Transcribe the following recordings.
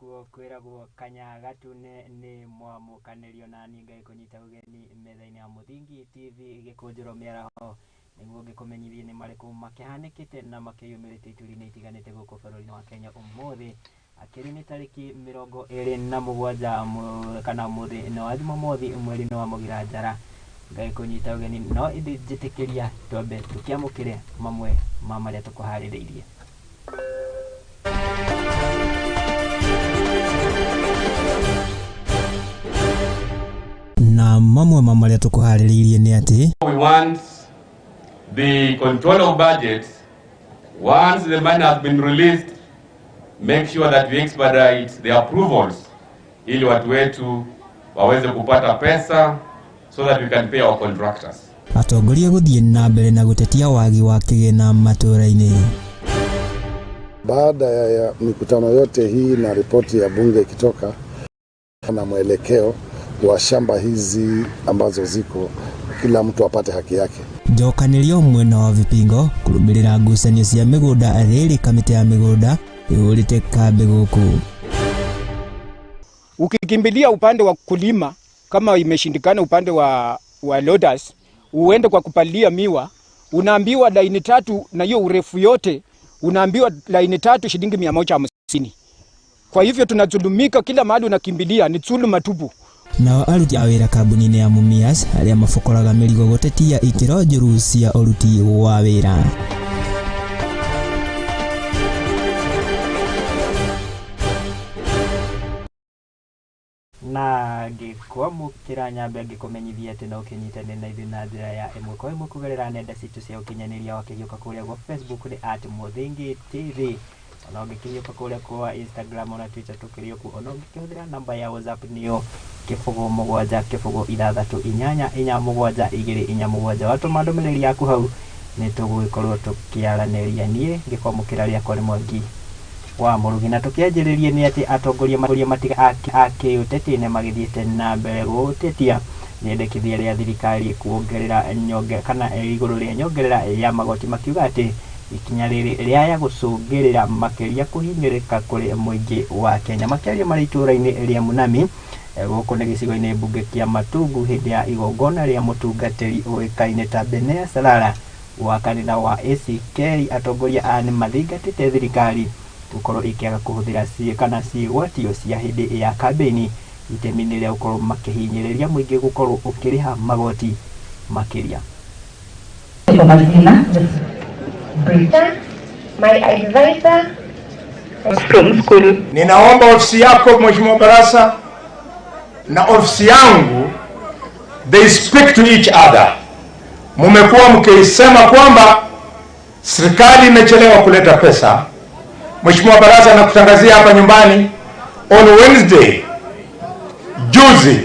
kuo kwiragwo kanyaga tune ni mwamukanĩrio na ninga ikunyita ugeni metha-inĩ ya Muthingi TV Gikunjuro Miaraho niguo ngikumenyithie ni marĩkũ makihanikite na makiyumĩrĩte ituri-inĩ itiganĩte gũkũ bũrũri-inĩ wa Kenya ũmũthĩ akĩrĩ nĩ tarĩki 27 kana mũthĩ no wa Jumamothi mweri-inĩ wa Mũgira njara ngai kunyita ugeni no njĩtĩkĩria twambe tukiamũkĩre mamwe ma marĩa tũkũharĩrĩirie. Na mamwe ma marĩa tũkũharĩrĩirie nĩ atĩ we want the control of budget. Once the money has been released, make sure that we expedite the approvals ili watu wetu waweze kupata pesa so that we can pay our contractors. Atongoria gũthiĩ na mbere na gũtetia wagi wa kĩgĩna matũũra-inĩ. Baada ya mikutano yote hii na ripoti ya bunge ikitoka na mwelekeo wa shamba hizi ambazo ziko kila mtu apate haki yake. Njokanĩrio mwena wa vipingo kũrũmĩrĩra ngucanio cia mĩgũnda rĩrĩ kamĩtĩ ya mĩgũnda ĩhũrĩte kambi gũkũ. Ukikimbilia upande wa kulima kama imeshindikana upande wa loaders, uende kwa kupalia miwa, unaambiwa laini 3 na hiyo urefu yote unaambiwa laini 3 shilingi 150. Kwa hivyo tunazulumika kila mahali unakimbilia ni dhuluma tupu. Nao aruti a wĩra kambuni-inĩ ya Mumias arĩa mabokoraga mĩrigo gũtetia ikĩro njũru cia ũruti wa wĩra. Na ngĩkwamũkĩra nyambe ngĩkũmenyithia atĩ no ũkĩnyitanĩre na ithuĩ na njĩra ya ĩmwe kwa ĩmwe kũgerera nenda citũ cia ũkinyanĩria wakĩgĩũka kũrĩa gwa Facebook nĩ @Muthingi TV. Ona ũngĩkĩgĩũka kũrĩa kwa Instagram na Twitter tũkĩrĩ okuo. Ona ũngĩkĩhũthĩra namba ya WhatsApp nĩyo 07633724 watũma ndũmĩrĩri yaku hau nĩ tũgũgĩkorwo tũkĩaranĩria. Niĩ ngĩkwamũkĩra rĩakwa nĩ Mwangi wa Murugi na tukianjĩrĩrie nĩ atĩ atongoria matiga akĩũteti-inĩ magĩthiĩte na mbere gũtetia nyendekithia rĩa thirikari kuongerera nyonge kana igũrũ rĩa nyongerera ya magoti makiuga atĩ ikinya rĩrĩ rĩa gũcũngĩrĩra makĩria kũhinyĩrĩka kũrĩ mũingĩ wa Kenya. Makĩaria marĩ itũũra-inĩ rĩa Munami gũkũ nĩ gĩcigo-inĩ mbunge kĩa Matungu hĩndĩ ya igongona rĩa mũtungatĩri ũĩkaine ta Benea Salala wa kanitha wa ACK. Atongoria a nĩ mathingatĩte thirikari gũkorwo ĩkĩaga kũhũthĩra ciĩgwatio cia hĩndĩ ya kambĩini itemi-inĩ rĩa gũkorwo makĩhinyĩrĩria mũingĩ gũkorwo ũkĩrĩha magoti makĩria. My advisor from school. Ninaomba ofisi yako Mheshimiwa Barasa na ofisi yangu they speak to each other. Mumekuwa mkisema kwamba serikali imechelewa kuleta pesa. Mheshimiwa Barasa nakutangazia hapa nyumbani on Wednesday juzi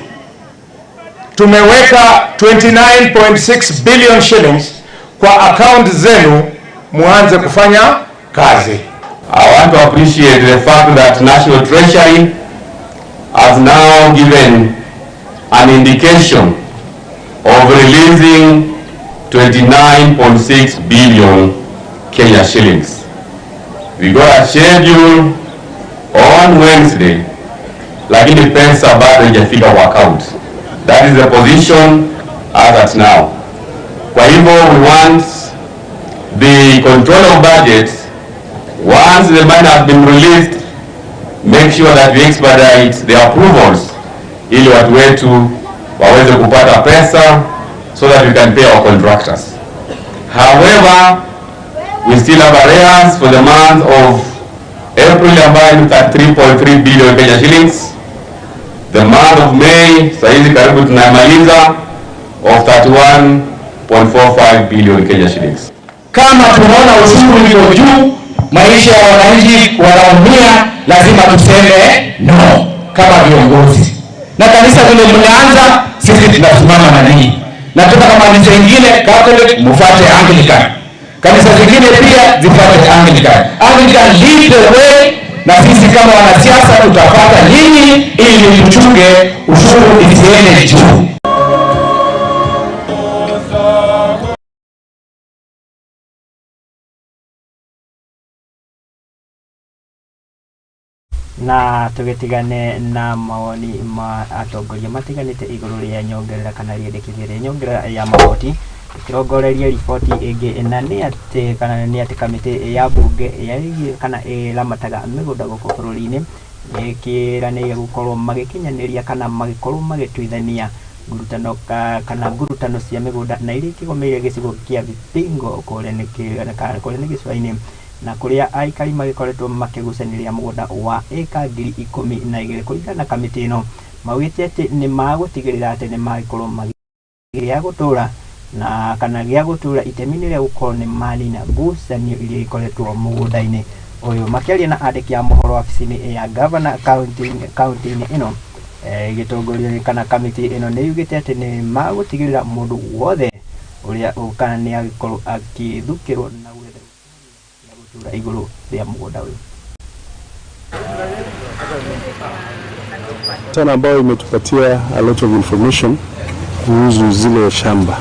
tumeweka 29.6 billion shillings kwa account zenu muanze kufanya kazi. I want to appreciate the fact that National Treasury has now given an indication of releasing 29.6 billion Kenya shillings. We got a schedule on Wednesday, lakini pesa bado haijafika kwa account. That is the position as at now. Kwa hivyo we want the control of budget. Once the money has been released, make sure that we expedite the approvals ili watu wetu waweze kupata pesa so that we can pay our contractors. However, we still have arrears for the month of April ambayo ni 3.3 billion Kenya shillings. The month of May saizi karibu tunamaliza of 31.45 billion Kenya shillings. Kama tunaona ushuru uko juu, maisha ya wananchi wanaumia, lazima tuseme no kama viongozi. Na kanisa vile mnaanza, sisi tunasimama na ninyi. Na kama kanisa ingine Catholic mfuate Anglican. Kanisa zingine pia zifuate Anglican. Anglican lead the way, na sisi kama wanasiasa tutapata nyinyi ili tuchunge ushuru isiende juu. na tugetigane na mawoni ma atongoria matiganite iguru ria nyongerera kana riendekithia nyongerera ya magoti tukirongoreria riboti ingi na ni ati kana ni ati kamiti ya bunge ya kana iramataga migunda guku bururi-ini ikiranire gukorwo magikinyaniria kana magikorwo magituithania ngurutano kana ngurutano cia migunda na iria ikigomeire gicigo kia Vipingo kuria ni gicua-ini na kuria aikari magikoretwo makigucaniria mugunda wa eka 12,000 kuringana na kamiti ino maugite ati ni magutigirira ati ni magikorwo magiria gutura na kana gia gutura itemi ria gukorwo ni manina ngucanio iria ikoretwo mugunda-ini uyu makiaria na andiki a mohoro wabici-ini ya governor county-ini ino gitongoria kana kamiti ino ni yugite ati ni magutigirira mundu wothe uria ukana ni agikorwo akithukirwo na gutura iguru ria mugunda uyu. Tana ambayo imetupatia a lot of information kuhusu zile shamba.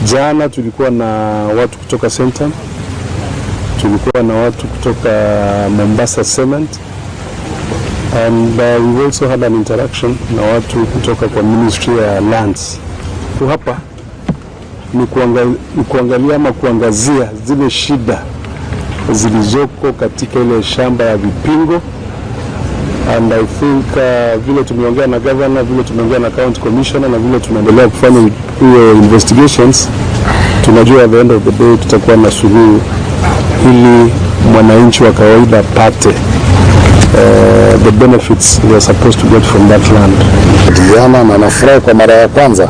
Jana tulikuwa na watu kutoka Center, tulikuwa na watu kutoka Mombasa Cement, and we also had an interaction na watu kutoka kwa Ministry ya Lands. Hapa ni kuangalia ama kuangazia zile shida zilizoko katika ile shamba ya Vipingo, and I think vile tumeongea na governor, vile tumeongea na county commissioner na vile tunaendelea kufanya investigations, tunajua at the end of the day tutakuwa na suluhu ili mwananchi wa kawaida pate the benefits they are supposed to get from that land. Diana na nafurahi kwa mara ya kwanza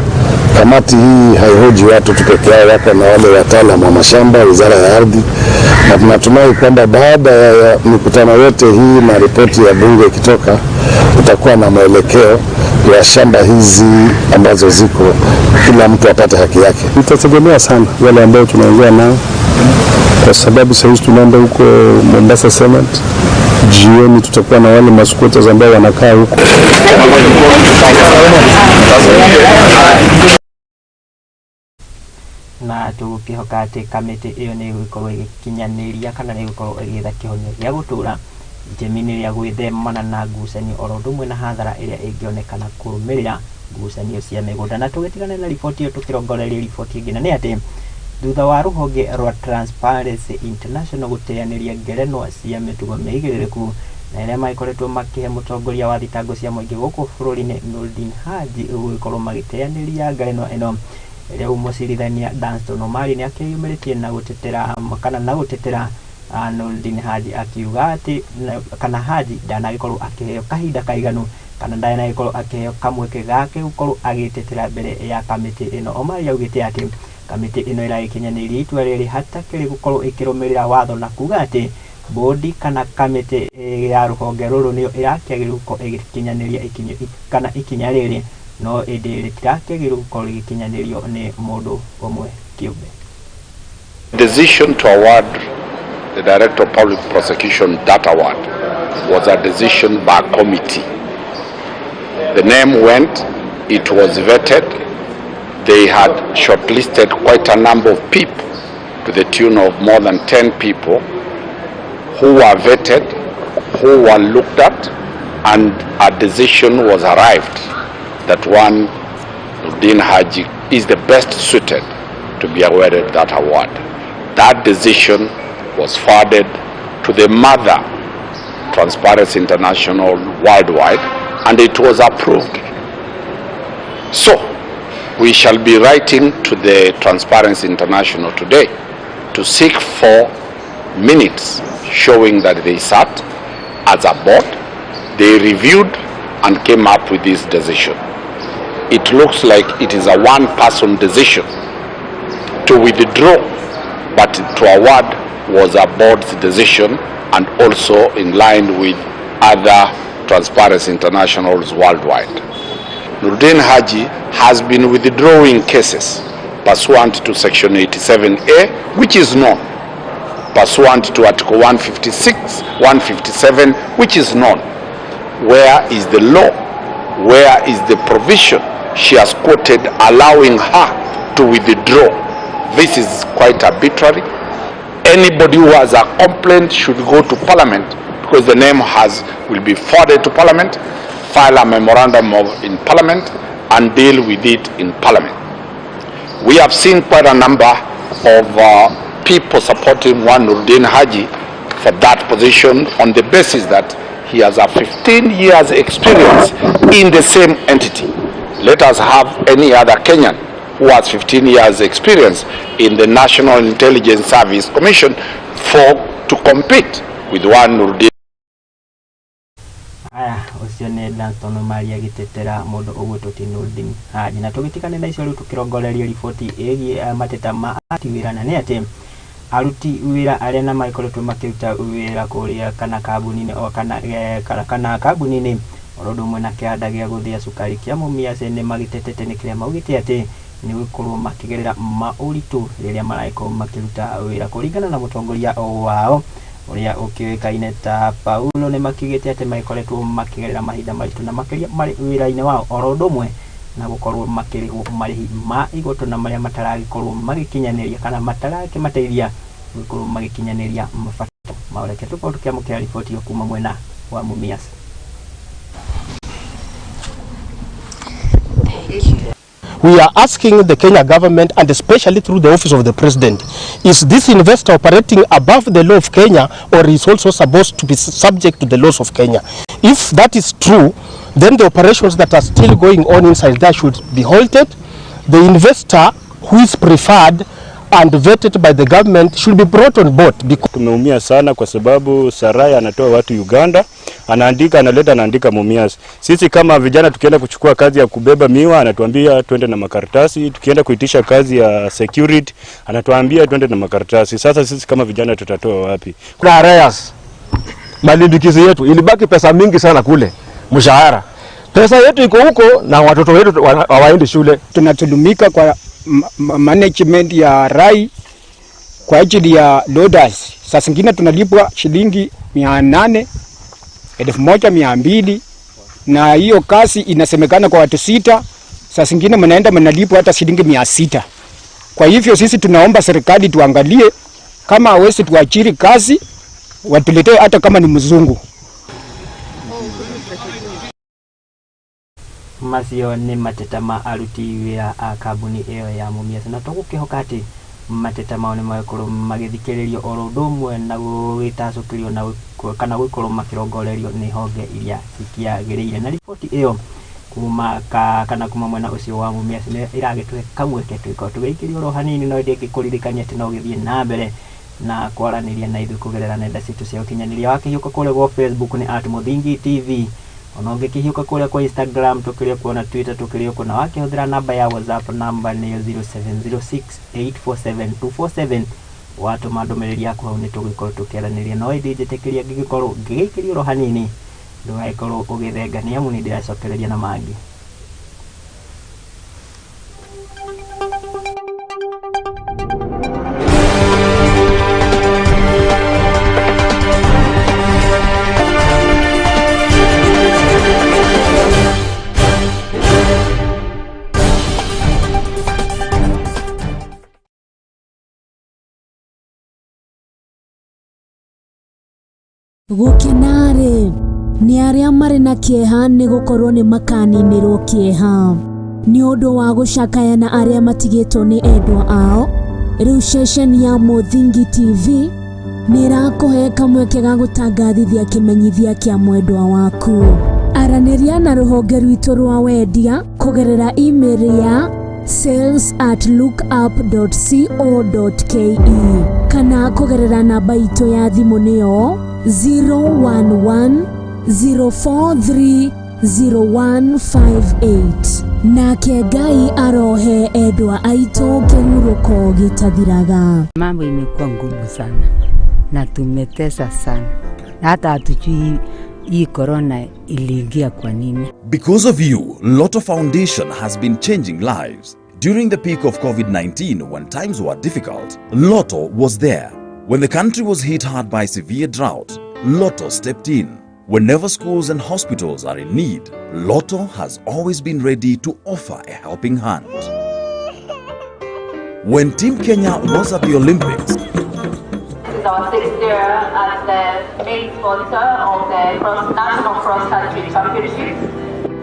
kamati hii haihoji watu tu peke yao, wako na wale wataalamu wa mashamba, wizara ya ardhi, na tunatumai kwamba baada ya mikutano yote hii na ripoti ya bunge ikitoka utakuwa na mwelekeo ya shamba hizi ambazo ziko, kila mtu apate haki yake. Itategemea sana wale ambao tunaongea nao, kwa sababu sasa tunaenda huko Mombasa Cement, jioni tutakuwa na wale masquatters ambao wanakaa huko. Na tukihoka ati kamiti iyo ni gukorwo igikinyaniria kana ni gukorwo igitha kihonio gia gutura itemi-ini ria gwithemana na ngucanio oro ndumwe na hathara iria ingionekana kurumirira ngucanio cia migunda. Na tugitigane na riboti iyo tukirongoreria riboti ingi na ni ati thutha wa ruhonge rwa Transparency International guteaniria ngerenwa cia mitugo miigiririku na iria maikoretwo makihe mutongoria wa thitango cia muingi guku bururi-ini Murugi gukorwo magiteaniria ngerenwa ino iria umucirithania Danston Omari ni akiyumiritie na gutetera kana na gutetera Murugi akiuga ati kana Haji ndanagikorwo akiheo kahinda kaiganu kana ndanagikorwo akiheo kamweke gake gukorwo agitetera mbere ya kamiti ino. Omari augite ati kamiti ino iragikinyaniria itua riri hatakiri gukorwo ikirumirira watho na kuga ati bodi kana kamiti ya ruhonge ruru niyo irakiagirwo gukorwo igikinyaniria ikinya riri no indi ritirakĩagĩrĩrwo gũkorwo rĩgĩkinyanĩrio nĩ mũndũ ũmwe kĩũmbe. Decision to award the Director of Public Prosecution that award was a decision by committee. The name went, it was vetted. They had shortlisted quite a number of people to the tune of more than 10 people who were vetted, who were looked at, and a decision was arrived that one, Murugi Haji, is the best suited to be awarded that award. That decision was forwarded to the mother, Transparency International Worldwide, and it was approved. So, we shall be writing to the Transparency International today to seek for minutes showing that they sat as a board, they reviewed and came up with this decision. It looks like it is a one-person decision to withdraw, but to award was a board's decision and also in line with other Transparency Internationals worldwide. Murugi Haji has been withdrawing cases pursuant to Section 87A, which is known, pursuant to Article 156, 157, which is known. Where is the law? Where is the provision she has quoted allowing her to withdraw? This is quite arbitrary. Anybody who has a complaint should go to Parliament, because the name will be forwarded to Parliament, file a memorandum in Parliament, and deal with it in Parliament. We have seen quite a number of people supporting Murugi Haji for that position on the basis that he has a 15 years experience in the same entity. Let us have any other Kenyan who has 15 years experience in the National Intelligence Service Commission to compete with Murugi. Aya ucio nä Danton Maria gitetera mundu ugwitwo Murugi Haji na tugitikane na icio riu tukirongoreria riboti ĩgiĩ mateta ma aruti wĩra na nĩ atĩ aruti wĩra arĩa na maikoretwo makiruta wĩra kũrĩa kana kambuni-inĩ o kana kambuni-inĩ ũndũ ũmwe na kĩanda gĩa gũthĩa cukari kĩa Mumias nĩ magĩtetete nĩ kĩrĩa maugĩte atĩ nĩ gũkorwo makĩgerera maũritũ rĩrĩa maragĩkorwo makĩruta wĩra kũringana na mũtongoria wao ũrĩa ũkĩũĩkaine ta Paulo nĩ makĩgĩte atĩ maikoretwo makĩgerera mahinda maritũ na makĩria marĩ wĩra-inĩ wao oro ũndũ ũmwe na gũkorwo makĩrĩhwo marĩhi ma igoti na marĩa mataragĩkorwo magĩkinyanĩria kana matarakĩmateithia gũkorwo magĩkinyanĩria mabata mao. Reke tũkorwo tũkĩamũkĩra riboti ĩyo kuma mwena wa Mumias. We are asking the Kenya government, and especially through the office of the president, is this investor operating above the law of Kenya, or is also supposed to be subject to the laws of Kenya? If that is true, then the operations that are still going on inside there should be halted. The investor who is preferred and vetted by the government should be brought on board. Tumeumia sana kwa sababu Saraya anatoa watu Uganda, anaandika Mumias. Sisi kama vijana tukienda kuchukua kazi ya kubeba miwa anatuambia twende na makaratasi, tukienda kuitisha kazi ya security anatuambia twende na makaratasi. Sasa sisi kama vijana tutatoa wapi? Kuna arrears. Malimbikizi yetu ilibaki pesa mingi sana kule, mshahara. Pesa yetu iko huko na watoto wetu hawaendi shule. Tunatulumika kwa management ya Rai kwa ajili ya loaders. Sasa zingine tunalipwa shilingi 800, 1200, na hiyo kazi inasemekana kwa watu 6. Sasa zingine mnalipwa hata shilingi 600. Kwa hivyo sisi tunaomba serikali tuangalie kama hawezi tuachiri kazi, watuletee hata kama ni mzungu. Macio nĩ mateta ma aruti wĩra a kambuni ĩyo ya Mumias na tũgũkĩhoka atĩ mateta mao nĩ magĩkorwo magĩthikĩrĩrio oro ũndũ ũmwe na gũgĩtacũkĩrio na kana gũkorwo makĩrongorerio nĩ honge iria cikĩagĩrĩire. Na riboti ĩyo kuma mwena ũcio wa Mumias nĩ ĩragĩtũhe kamweke twĩkorwo tũgĩikĩrio oro hanini, no ndĩngĩkũririkania atĩ no gĩthiĩ na mbere na kwaranĩria na ithuĩ kũgerera nenda citũ cia ũkinyanĩria. Wakĩhiũka kũrĩa gwa Facebook nĩ @Muthingi TV, ona ũngĩkĩhiũka kũrĩa kwa Instagram tũkĩrĩa kuona Twitter tũkĩrĩa kuona, wakĩhũthĩra namba ya WhatsApp namba nĩyo 0706847247 watũma ndũmĩrĩri yaku hau nĩ tũgĩkorwo tũkĩaranĩria. No ĩndĩ njĩtĩkĩria ngĩgĩkorwo ngĩgĩikĩrio oro hanini ndũgagĩkorwo ũgĩthenga nĩ amu nĩ ndĩracokereria na mangĩ. Gukenare ni aria mari na kieha ni gukorwo ni makaninirwo kieha ni undu wa gucakaya na aria matigitwo ni endwa ao. Riu session ya Muthingi TV ni rakuhe kamweke ga gutangathithia kimenyithia kia mwendwa waku. Araniria na ruhonge rwitu rwa wendia kugerera email ya sales@lookup.co.ke kana kugerera namba itu ya thimu niyo 011-043-0158. Nake Ngai arohe endwa aitu kihuruko gitathiraga. Mambo imekuwa ngumu sana na tumetesa sana, hata hatujui hii corona iliingia kwa nini. Because of you, Lotto Foundation has been changing lives. During the peak of COVID-19, when times were difficult, Lotto was there. When the country was hit hard by severe drought, Lotto stepped in. Whenever schools and hospitals are in need, Lotto has always been ready to offer a helping hand. When Team Kenya was at the Olympics, is our 6th year as the main sponsor of the National Cross Country Championships.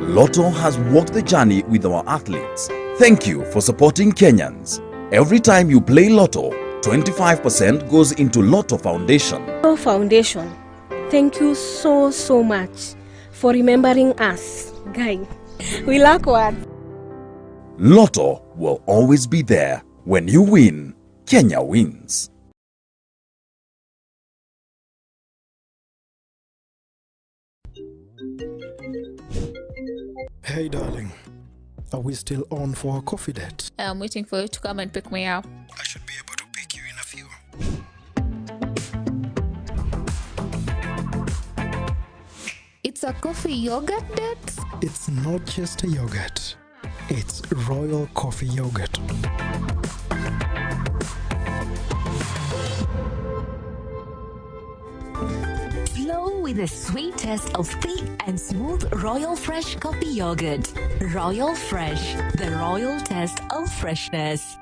Lotto has walked the journey with our athletes. Thank you for supporting Kenyans. Every time you play Lotto, 25% goes into Lotto Foundation. Lotto Foundation, thank you so much for remembering us, guy. We like what? Lotto will always be there. When you win, Kenya wins. Hey darling, are we still on for a coffee date? I'm waiting for you to come and pick me up. I should be able to pick you in a few. It's a coffee yogurt date? It's not just a yogurt. It's royal coffee yogurt. Flow with the sweet taste of thick and smooth Royal Fresh coffee yogurt. Royal Fresh, the royal taste of freshness.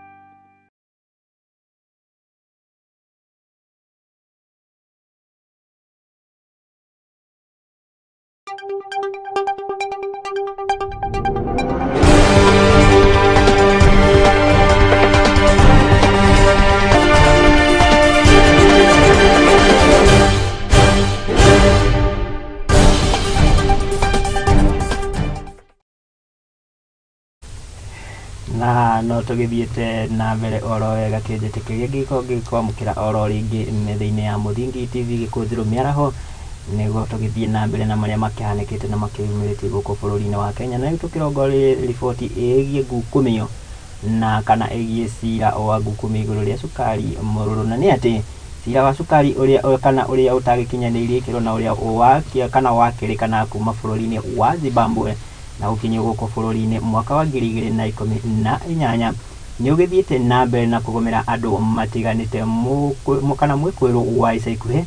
na no tugithiete na mbere oro wega kinjete gikwamukira oro ringi metha-ini ya Muthingi TV Gikunjuro Miaraho nego tugithie na mbere na maria makihanikite na makiumiritie guku bururi-ini wa Kenya na tukirongori riboti igie ngukumio na kana igie cira wa ngukumio iguru ria cukari mururu na ni ati cira wa cukari uria utagikinyanirie ikiro na uria wakia kana wakirikana kuma bururi-ini wa Zimbabwe na ukinyo guko bururi-ini mwaka wa 2018 ni ugithiete na mbere na kugomera andu matiganite kana mwikwiru wa ica ikuhi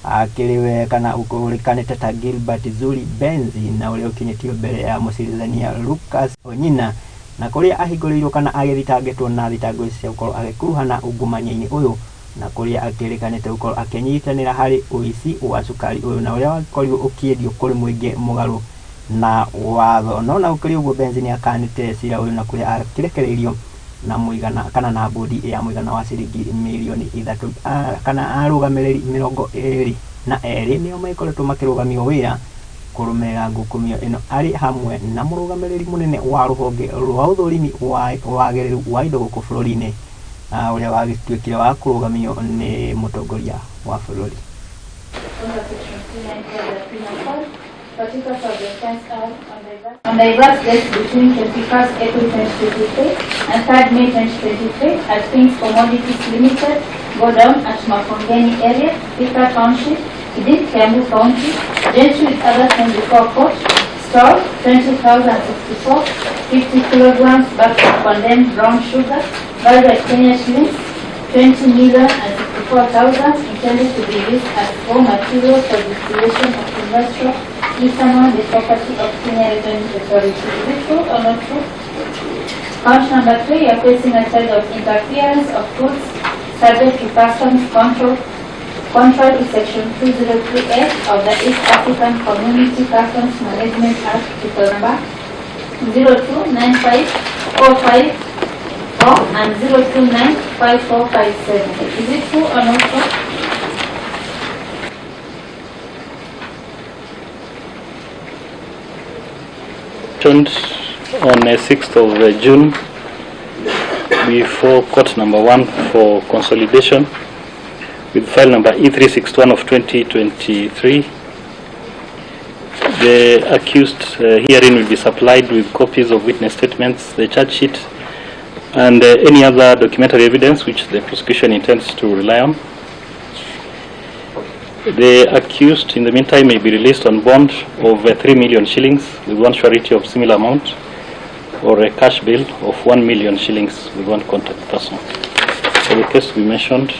akiriwe kana ukurikanite ta Gilbert Zuri Benzi na uria ukinyitio mbere ya mucirithania Lucas Onyina na kuria ahinguriirwo kana agithitangitwo na thitango cia gukorwo agikuruhana ungumania-ini uyu na kuria akirikanite gukorwo akinyitanira hari uici wa cukari uyu na uria wakorirwo ukiendio kuri muingi mugaru na watho no na ukiri uguo Benzi ni akanite cira uyu na kuria akirekereirio na muigana kana na bodi ya muigana wa ciringi milioni 3 kana arugamiriri 22 nio maikoretwo makirugamio wira kurumira ngukumio ino ari hamwe na murugamiriri munene wa ruhonge rwa uthurimi wagiriru wa indo guku bururi-ini uria wagituikire wa kurugamio ni mutongoria wa bururi. Particulars of the offense are on diverse dates between 21st April 2023 and 3rd May 2023 at King's Commodities Limited, go down at Makongeni area, Thika Township, within Kiambu County, dealt with other 24 court, store 20,064, 50 kilograms bags of condemned brown sugar, valued at Kenya shillings 20,064,000, intended to be used as raw material for distillation of industrial ethanol, the property of Kenya Revenue Authority. Is it true or not true? Count number 3, you are facing a charge of interference of goods subject to customs control contrary to section 203A of the East African Community Customs Management Act, title number 029545 and 0295457. Is it true or not true? On 6th of June before court number 1 for consolidation with file number E361 of 2023. The accused herein will be supplied with copies of witness statements, the charge sheet, and any other documentary evidence which the prosecution intends to rely on. The accused, in the meantime, may be released on bond of 3 million shillings with one surety of similar amount, or a cash bail of 1 million shillings with one contact person. So the case will be mentioned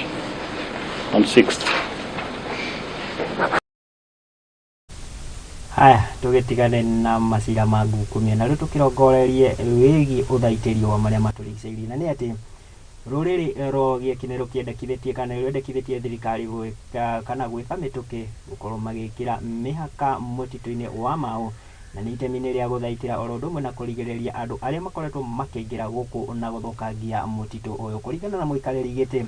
on 6th. Haya, tugitigane na masira magu kumia na ritu kirongorerie wigi uthaitirio wa maria maturigiceirie na ni ati ruriri rogie kinero kiendekithitie kana rwendekithitie thirikari gwika kana gwika mituki gukorwo magikira mihaka mutito-ini wa Mau na ni itemi-ini ria guthaitira oro ndumwe na kurigiriria andu aria makoretwo makiingira guku na guthukangia mutito uyu kuringana na muikariri giti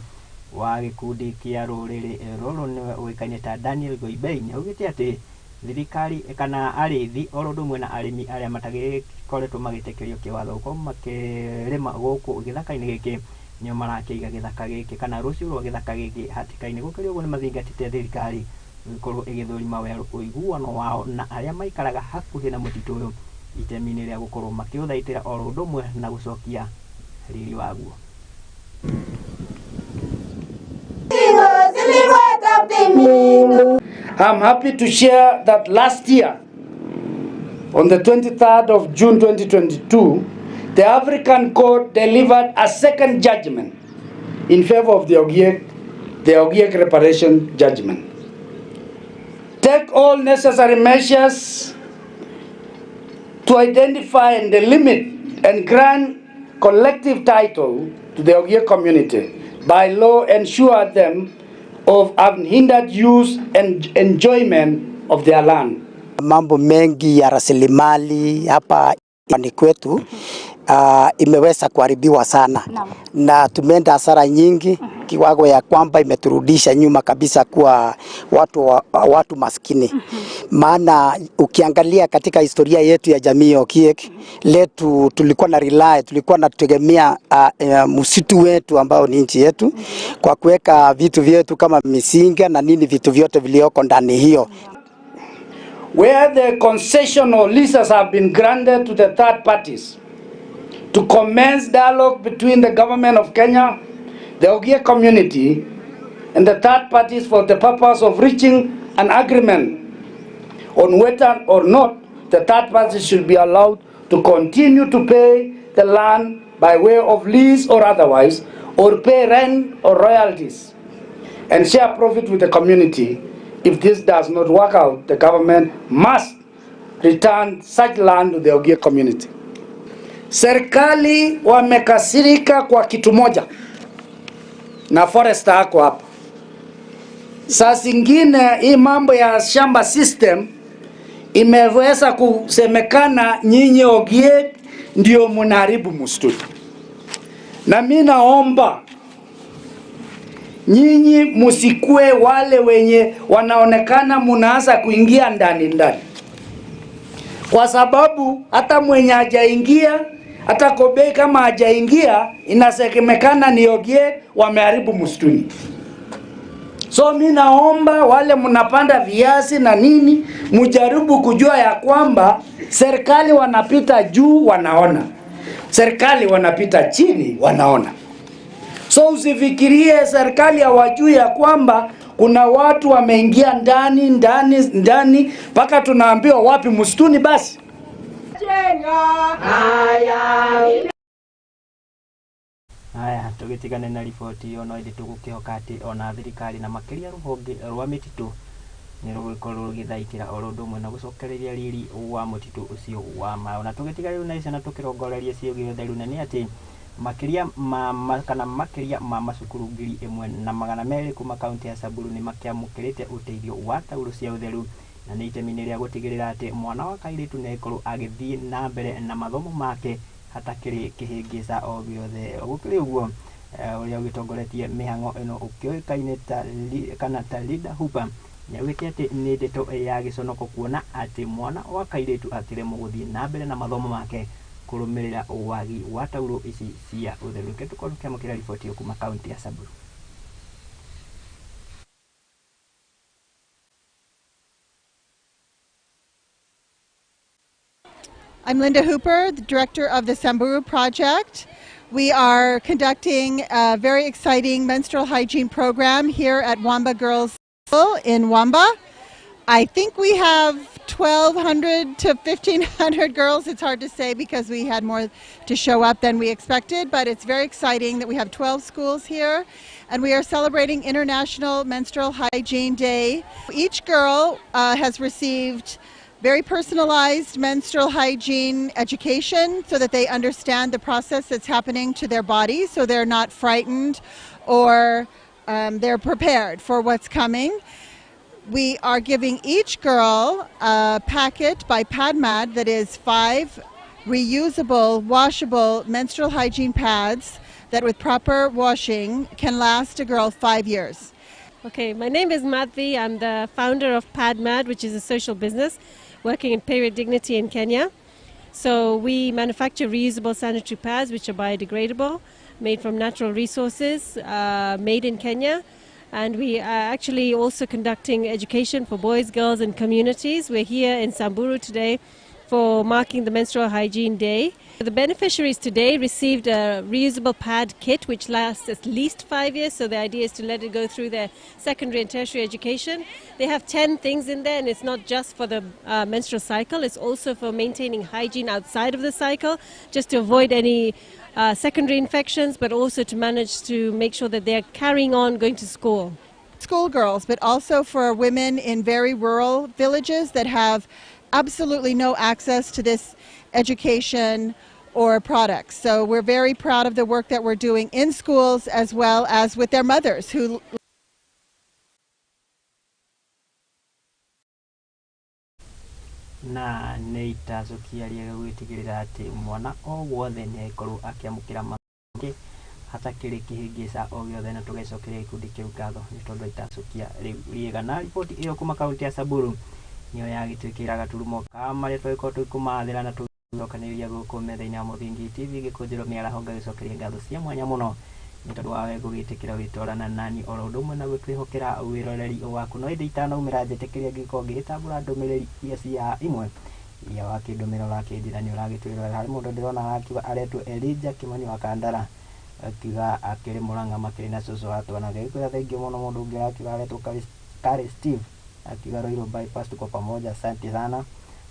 wa gikundi kia ruriri ruru niwe uikaine ta Daniel Goibei ni augite ati thirikari kana arithi oro ndumwe na arimi aria matagikoretwo magitekerio kiwatho ko makirima guku githaka-ini giki nio marakiiga githaka giki kana rucio rwa githaka giki hatika-ini gukiria uguo ni mathingatite thirikari ikorwo igithurima weru uiguano wao na aria maikaraga hakuhi na mutito uyu itemi-ini ria gukorwo makiuthaitira oro ndumwe na gucokia riri waguo. I'm happy to share that last year, on the 23rd of June 2022, the African Court delivered a second judgment in favor of the Ogiek reparation judgment. Take all necessary measures to identify and delimit and grant collective title to the Ogiek community. By law, ensure them of unhindered use and enjoyment of their land. Mambo mengi ya rasilimali hapa ni kwetu imeweza kuharibiwa sana na tumeenda hasara nyingi kiwango ya kwamba imeturudisha nyuma kabisa kuwa watu maskini. Maana ukiangalia katika historia yetu ya jamii ya Ogiek letu tulikuwa na tutegemea msitu wetu ambao ni nchi yetu kwa kuweka vitu vyetu kama misinga na nini vitu vyote vilioko ndani hiyo. Where the concessional leases have been granted to the third parties to commence dialogue between the government of Kenya, the Ogiek community, and the third parties for the purpose of reaching an agreement on whether or not the third parties should be allowed to continue to pay the land by way of lease or otherwise, or pay rent or royalties, and share profit with the community. If this does not work out, the government must return such land to the Ogiek community. Serikali wamekasirika kwa kitu moja na forester hako hapa. Saa zingine hii mambo ya shamba system imeweza kusemekana nyinyi Ogiek ndio mnaharibu msitu. Na mimi naomba nyinyi musikue wale wenye wanaonekana munaanza kuingia ndani. Kwa sababu hata mwenye hajaingia, hata Kobei kama hajaingia, inasemekana ni Ogiek wameharibu msituni. So mimi naomba wale mnapanda viazi na nini, mujaribu kujua ya kwamba serikali wanapita juu wanaona, serikali wanapita chini wanaona. So usifikirie serikali hawajui ya kwamba kuna watu wameingia ndani mpaka tunaambiwa wapi msituni basi. Haya, tugitigane na riboti yo no ithi tugukihoka ati ona thirikari na makiria ruhonge rwa mititu ni rugikorwo rugithaitira oro ndumwe na gucokereria riri wa mutitu ucio wa Mau. Na tugitiga riu na icio na tukirongoreria ciugi utheru na ni ati makiria ma macukuru ngiri 1,200 kuma kaunti ya Samburu ni makiamukirite uteithio wa tauro cia utheru na ni itemi-ini ria gutigirira ati mwana wa kairitu ni ikorwo agithii na mbere na mathomo make hatakiri kihingica o giothe. Gukiri uguo uria ugitongoretie mihango ino ukioikaine ta leader Hooper ni augite ati ni ndeto ya giconoko kuona ati mwana wa kairitu atiremwo guthii na mbere na mathomo make kurumirira wagi wa tauro ici cia utheru. Ketukorwo kiamukira riboti yo kuma kaunti ya Samburu. I'm Linda Hooper, the director of the Samburu project. We are conducting a very exciting menstrual hygiene program here at Wamba Girls School in Wamba. I think we have 1,200 to 1,500 girls. It's hard to say because we had more to show up than we expected, but it's very exciting that we have 12 schools here and we are celebrating International Menstrual Hygiene Day. Each girl has received very personalized menstrual hygiene education so that they understand the process that's happening to their body, so they're not frightened or they're prepared for what's coming. We are giving each girl a packet by PadMad that is 5 reusable, washable menstrual hygiene pads that with proper washing can last a girl 5 years. Okay, my name is Madhvi. I'm the founder of PadMad, which is a social business working in period dignity in Kenya. So we manufacture reusable sanitary pads which are biodegradable, made from natural resources, made in Kenya. And we are actually also conducting education for boys, girls and communities. We're here in Samburu today for marking the Menstrual Hygiene Day. The beneficiaries today received a reusable pad kit which lasts at least 5 years, so the idea is to let it go through their secondary and tertiary education. They have 10 things in there, and it's not just for the menstrual cycle, it's also for maintaining hygiene outside of the cycle, just to avoid any secondary infections, but also to manage to make sure that they're carrying on going to school. Schoolgirls, but also for women in very rural villages that have absolutely no access to this education or products. So we're very proud of the work that we're doing in schools as well as with their mothers who na nĩ itacokia rĩega gwĩtigĩrĩra atĩ mwana o wothe nĩ aikorwo akĩamũkĩra mangĩ hatakĩrĩ kĩhĩngĩca o gĩothe, na tũgĩcokeria gĩkundi kĩu ngatho nĩ tondũ itacokia rĩu rĩega. Na riboti ĩyo kuma kaunti ya Samburu nĩyo yagĩtuĩkĩra gaturumo ka marĩa twagĩkorwo tũkũmathĩra na tũgĩcokanĩrĩria gũkũ metha-inĩ ya Mũthingi TV. Gikunjuro Miaraho ngagĩcokeria ngatho cia mwanya mũno nĩ tondũ wa gũgĩtĩkĩra gwĩtwarana nani oro ũndũ ũmwe na gwĩkwĩhokera wĩroreri waku. No ĩndĩ itanaumĩra njĩtĩkĩria ngĩkorwo ngĩgĩtambũra ndũmĩrĩri iria cia Imwe iria wakĩndũmĩra ũrakĩnjĩra nĩ ũragĩtwĩrorera. Harĩ mũndũ ndĩrona arakiuga aretwo Elijah Kimani wa Kandara, akiuga akĩrĩ Mũrang'a makĩrĩ na cũcũ wa twana. Ngagĩkwĩra thengiũ mũno mũndũ ũngĩ arakiuga aretwo Kare Steve, akiuga Roiro bypass tuko pamoja, asante sana.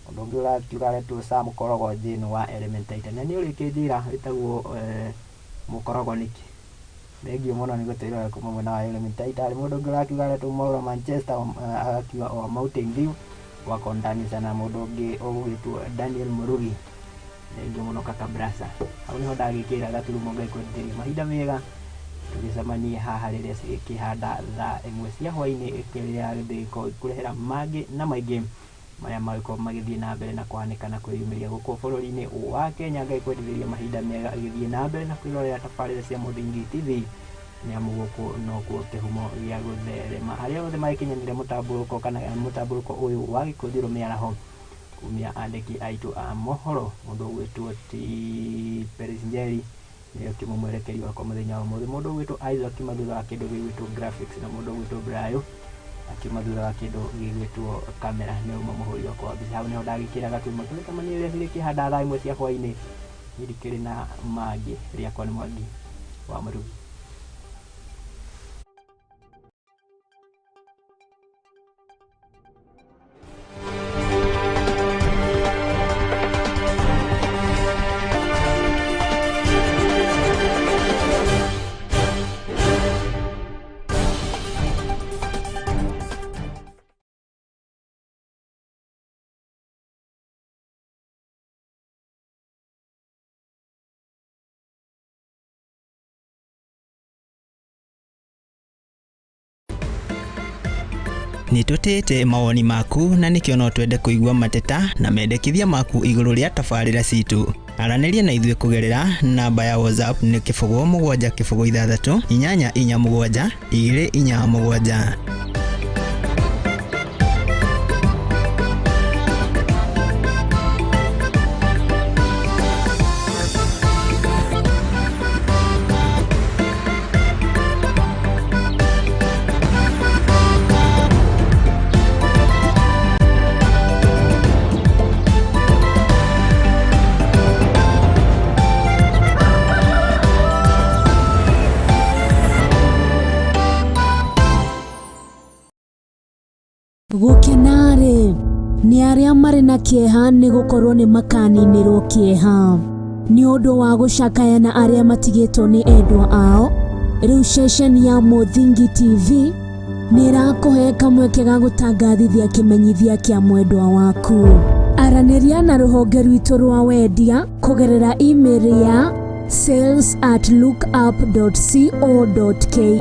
Mũndũ ũngĩ ũrakiuga aretwo Sam Korogo Jane wa Elementaita, na nĩ ũrĩkĩnjĩra wĩtagwo Mũkorogo nĩkĩ. Thengiũ mũno nĩ gũtwĩrorera kuma mwena wa Elementaita. Harĩ mũndũ ũngĩ ũrakiuga aretwo Maura Manchester, agakiuga o Mountain View wako ndani sana. Mũndũ ũngĩ ũgwĩtwo Daniel Murugi, thengiũ mũno kaka brasa. Hau nĩho ndagĩkĩra gaturumo ngaĩkwendithĩria mahinda mega tũgĩcemanie haha rĩrĩa cigĩkĩhanda thaa 1 cia hwainĩ ĩkĩrĩa gĩthĩko kũrehera mangĩ na maingĩ marĩa magĩkorwo magĩthiĩ na mbere na kũhanĩka na kwĩyumĩria gũkũ bũrũri-inĩ wa Kenya. Ngaĩkwendithĩria mahinda mega agĩthiĩ na mbere na kwĩrorera tabarĩra cia Mũthingi TV, nĩamu gũkũ nokuo kĩhumo gĩa gũtherema. Arĩa othe magĩkinyanĩire mũtambũrũko kana mũtambũrũko ũyũ wa Gikunjuro Miaraho kumia andĩki aitũ a mohoro, mũndũ ũgwĩtwo ti Peris Njeri nĩyo kĩmũmwerekeri wakwa mũthenya wa ũmũthĩ, mũndũ ũgwĩtwo Isaac akiuma thutha wa kĩndũ gĩgwĩtwo graphics, na mũndũ ũgwĩtwo Brayo akiuma thutha wa kĩndũ gĩgwĩtwo kamera, nĩ uma mũhũri wakwa wa mbica. Hau nĩho ndagĩkĩra gaturumo tũgĩcemania rĩrĩa cigĩkĩhanda thaa 1 cia hwainĩ. Nĩrikĩrĩ na mangĩ rĩakwa nĩ Mwangi wa Murugi. Nitutite mawoni maku na nikio no twende kuigua mateta na mendekithia maku iguru ria tabarira citu. Aranĩria na ithuĩ kugerera namba ya WhatsApp ni 0776 847 247. Gukenare ni aria mari na kieha ni gukorwo ni makaninirwo kieha ni undu wa gucakaya na aria matigitwo ni endwa ao. Riu session ya Mũthingi TV nĩrakũhe kamweke ga gũtangathithia kĩmenyithia kĩa mwendwa waku. Aranĩria na rũhonge rwitũ rwa wendia kũgerera email ya sales@lookup.co.ke.